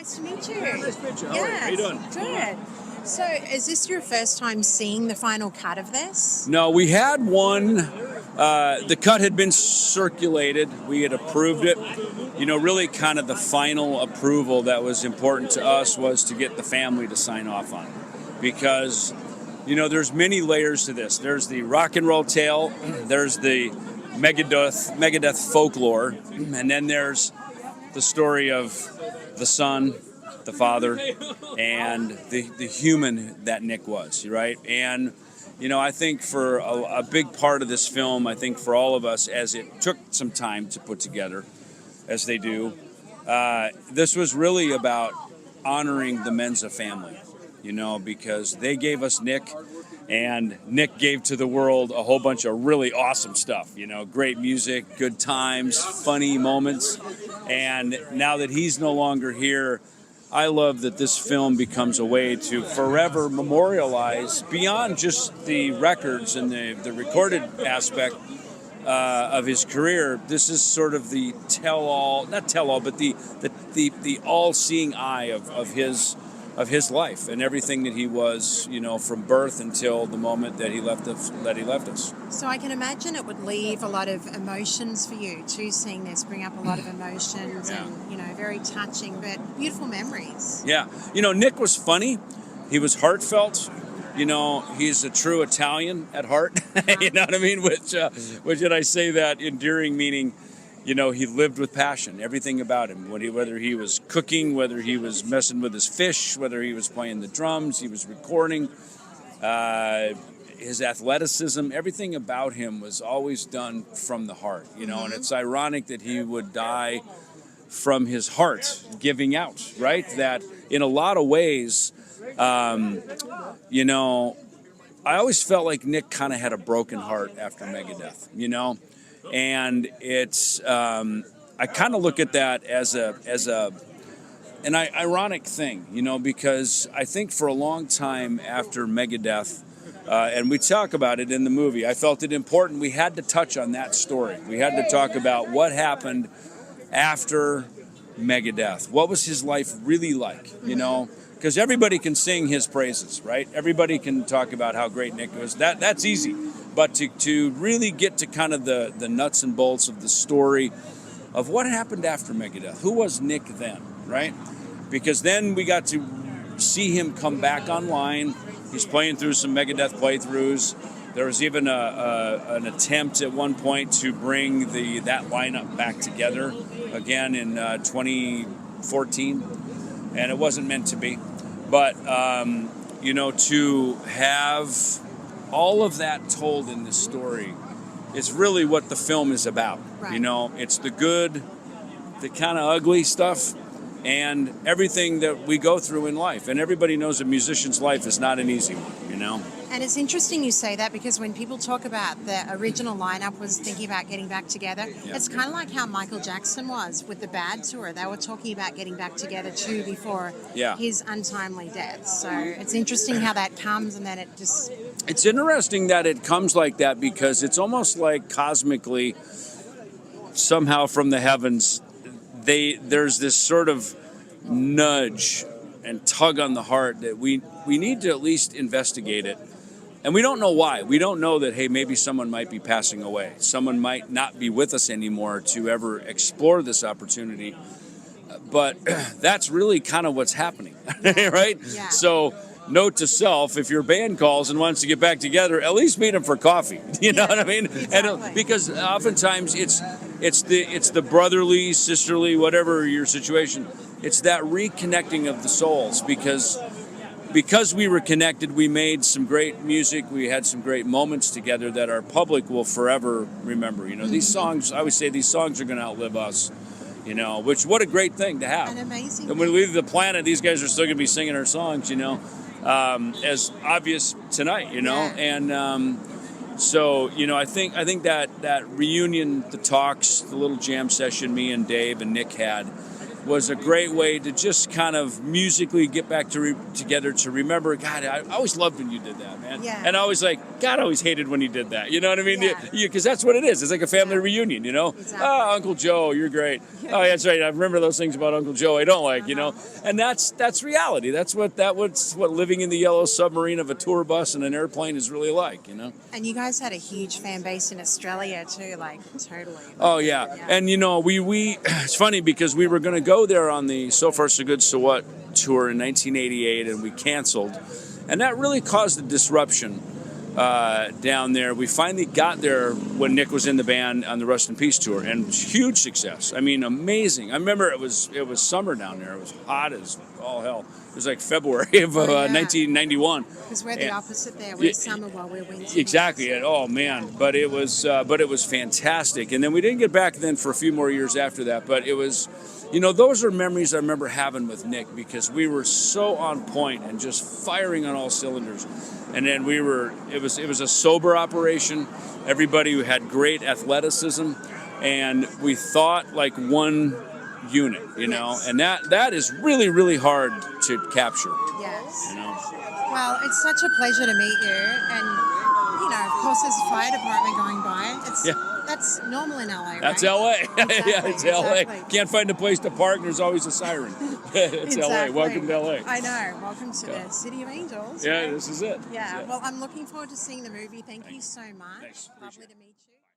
Nice to meet you. Yeah, nice to meet you. How Yeah, are you? How you doing? Good. So, is this your first time seeing the final cut of this? No, we had one. The cut had been circulated. We had approved it. You know, really kind of the final approval that was important to us was to get the family to sign off on it. Because, you know, there's many layers to this. There's the rock and roll tale. There's the Megadeth folklore. And then there's the story of the son, the father, and the human that Nick was, right? And, you know, I think for a big part of this film, I think for all of us, as it took some time to put together, as they do, this was really about honoring the Menza family, you know, because they gave us Nick, and Nick gave to the world a whole bunch of really awesome stuff, you know, great music, good times, funny moments. And now that he's no longer here, I love that this film becomes a way to forever memorialize, beyond just the records and the recorded aspect of his career. This is sort of the tell-all, not tell-all, but the all-seeing eye of his life and everything that he was, you know, from birth until the moment that he left us. So I can imagine it would leave a lot of emotions for you too, seeing this bring up a lot of emotions and, you know, very touching but beautiful memories. Yeah. You know, Nick was funny. He was heartfelt. You know, he's a true Italian at heart. You know what I mean? Which did I say that endearing meaning? You know, he lived with passion, everything about him. Whether he was cooking, whether he was messing with his fish, whether he was playing the drums, he was recording, his athleticism, everything about him was always done from the heart, you know, and it's ironic that he would die from his heart giving out, right? That in a lot of ways, you know, I always felt like Nick kind of had a broken heart after Megadeth, you know? And it's, I kind of look at that as an ironic thing, you know, because I think for a long time after Megadeth, and we talk about it in the movie, I felt it important. We had to touch on that story. We had to talk about what happened after Megadeth. What was his life really like, you know? Because everybody can sing his praises, right? Everybody can talk about how great Nick was. That's easy. But to really get to kind of the nuts and bolts of the story of what happened after Megadeth. Who was Nick then, right? Because then we got to see him come back online. He's playing through some Megadeth playthroughs. There was even an attempt at one point to bring that lineup back together again in 2014. And it wasn't meant to be. But, you know, to have all of that told in this story is really what the film is about. Right. You know, it's the good, the kind of ugly stuff, and everything that we go through in life. And everybody knows a musician's life is not an easy one, you know? And it's interesting you say that, because when people talk about the original lineup was thinking about getting back together, it's kind of like how Michael Jackson was with the Bad Tour. They were talking about getting back together too before his untimely death. So it's interesting how that comes, and then it just... It's interesting that it comes like that, because it's almost like cosmically, somehow from the heavens, there's this sort of nudge and tug on the heart that we need to at least investigate it. And we don't know why. We don't know that, hey, maybe someone might be passing away. Someone might not be with us anymore to ever explore this opportunity. But that's really kind of what's happening, right? Yeah. So note to self, if your band calls and wants to get back together, at least meet them for coffee. You know what I mean? Exactly. And because oftentimes it's the brotherly, sisterly, whatever your situation, it's that reconnecting of the souls, because we were connected, we made some great music, we had some great moments together that our public will forever remember. You know, these songs, I always say these songs are going to outlive us, you know, which, what a great thing to have. An amazing And when we leave the planet, these guys are still going to be singing our songs, you know, as obvious tonight, you know. And so, you know, I think that reunion, the talks, the little jam session me and Dave and Nick had, was a great way to just kind of musically get back together to remember, God, I always loved when you did that, man. Yeah. And I was like, God, I always hated when he did that. You know what I mean? Yeah. Because that's what it is. It's like a family reunion, you know? Exactly. Oh, Uncle Joe, you're great. Oh, that's right. I remember those things about Uncle Joe I don't like, you know? And that's reality. That's what living in the yellow submarine of a tour bus and an airplane is really like, you know? And you guys had a huge fan base in Australia too, like totally. Oh, yeah. And, you know, we it's funny because we were going to go there on the So Far So Good So What tour in 1988, and we canceled. And that really caused a disruption down there. We finally got there when Nick was in the band on the Rust in Peace tour, and it was huge success. I mean, amazing. I remember it was summer down there. It was hot as all hell. It was like February of 1991. Because we're the opposite there. We're summer while we're winter. Exactly. Oh man, but it was fantastic. And then we didn't get back then for a few more years after that. But it was, you know, those are memories I remember having with Nick because we were so on point and just firing on all cylinders. And then it was a sober operation. Everybody had great athleticism, and we thought like one unit, you know, and that is really, really hard to capture. Yes. You know. Well, it's such a pleasure to meet you, and you know, of course, there's a fire department going by. That's normal in LA, right? That's LA. Exactly, Yeah, it's LA. exactly. Can't find a place to park, and there's always a siren. It's LA. Welcome to LA. I know. Welcome to the City of Angels. Yeah, right? this is it. Yeah. Well, I'm looking forward to seeing the movie. Thank you so much. Thanks. Lovely to meet you.